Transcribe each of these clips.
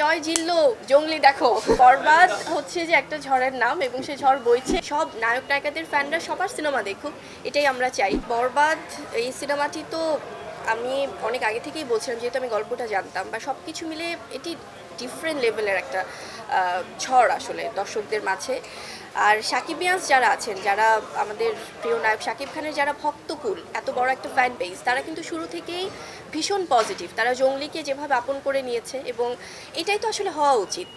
জয় জিল্লো জঙ্গলি দেখো বরবাদ হচ্ছে যে একটা ঝড়ের নাম এবং সে ঝড় বইছে সব নায়ক নায়িকাদের ফ্যানরা সবার সিনেমা দেখুক এটাই আমরা চাই। বরবাদ এই সিনেমাটি তো আমি অনেক আগে থেকেই বলছিলাম, যেহেতু আমি গল্পটা জানতাম বা সব কিছু মিলে এটি ডিফারেন্ট লেভেলের একটা ঝড় আসলে দর্শকদের মাঝে। আর সাকিবিয়ান্স যারা আছেন, যারা আমাদের প্রিয় নায়ক শাকিব খানের যারা ভক্তকুল, এত বড় একটা ফ্যান বেস, তারা কিন্তু শুরু থেকেই ভীষণ পজিটিভ। তারা জঙ্গলিকে যেভাবে আপন করে নিয়েছে এবং এটাই তো আসলে হওয়া উচিত।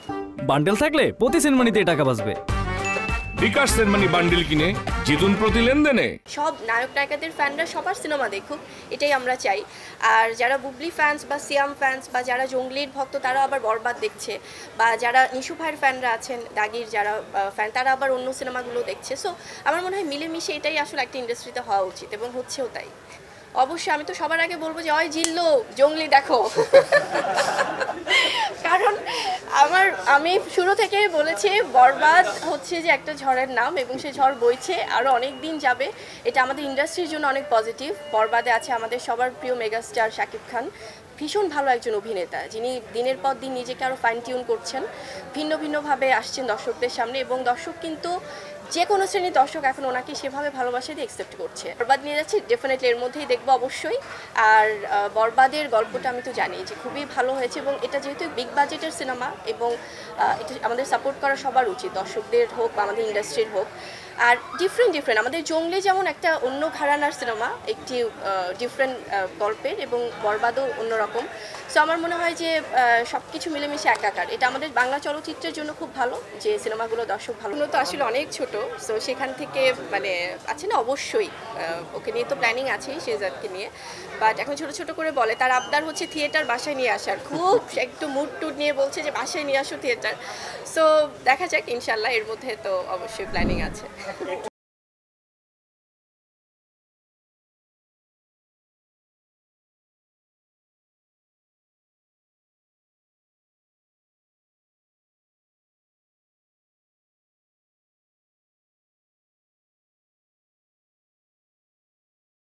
বান্ডেল থাকলে প্রতি সিনেমানিতে টাকা বাঁচবে। বিকাশ সেনমানি বান্ডিল কিনে জিতুন প্রতি লেনদেনে। সব নায়ক নায়িকাদের ফ্যানরা সবার সিনেমা দেখুক এটাই আমরা চাই। আর যারা বুবলি ফ্যান্স বা সিয়াম ফ্যান্স বা যারা জঙ্গলির ভক্ত, তারা আবার বরবাদ দেখছে, বা যারা নিশু ভাইয়ের ফ্যানরা আছেন, দাগির যারা ফ্যান, তারা আবার অন্য সিনেমাগুলো দেখছে। সো আমার মনে হয় মিলেমিশে এটাই আসলে একটা ইন্ডাস্ট্রিতে হওয়া উচিত এবং হচ্ছেও তাই। অবশ্যই আমি তো সবার আগে বলবো যে জয় জিল্লো জঙ্গলি দেখো, কারণ আমি শুরু থেকে বলেছি বরবাদ হচ্ছে যে একটা ঝড়ের নাম এবং সে ঝড় বইছে আরও অনেক দিন যাবে। এটা আমাদের ইন্ডাস্ট্রির জন্য অনেক পজিটিভ। বরবাদে আছে আমাদের সবার প্রিয় মেগাস্টার শাকিব খান, ভীষণ ভালো একজন অভিনেতা, যিনি দিনের পর দিন নিজেকে আরও ফাইন টিউন করছেন, ভিন্ন ভিন্নভাবে আসছেন দর্শকদের সামনে এবং দর্শক কিন্তু যে কোনো শ্রেণীর দর্শক এখন ওনাকে সেভাবে ভালোবাসা দিয়ে অ্যাকসেপ্ট করছে। বরবাদ নিয়ে যাচ্ছি, ডেফিনেটলি এর মধ্যেই দেখবো অবশ্যই। আর বরবাদের গল্পটা আমি তো জানি যে খুবই ভালো হয়েছে এবং এটা যেহেতু বিগ বাজেটের সিনেমা এবং এটা আমাদের সাপোর্ট করা সবার উচিত, দর্শকদের হোক বা আমাদের ইন্ডাস্ট্রির হোক। আর ডিফারেন্ট আমাদের জঙ্গলি যেমন একটা অন্য ঘরানার সিনেমা, একটি ডিফারেন্ট গল্পের, এবং বরবাদও অন্যরকম। সো আমার মনে হয় যে সব কিছু মিলেমিশে একাকার। এটা আমাদের বাংলা চলচ্চিত্রের জন্য খুব ভালো যে সিনেমাগুলো দর্শক ভালো। তো আসলে অনেক ছোট, সো সেখান থেকে মানে আছে না, অবশ্যই ওকে নিয়ে তো প্ল্যানিং আছেই শেহজাদকে নিয়ে, বাট এখন ছোট ছোট করে বলে তার আবদার হচ্ছে থিয়েটার বাসায় নিয়ে আসার, খুব একটু মুড টুড নিয়ে বলছে যে বাসায় নিয়ে আসো থিয়েটার। সো দেখা যাক, ইনশাল্লাহ এর মধ্যে তো অবশ্যই প্ল্যানিং আছে।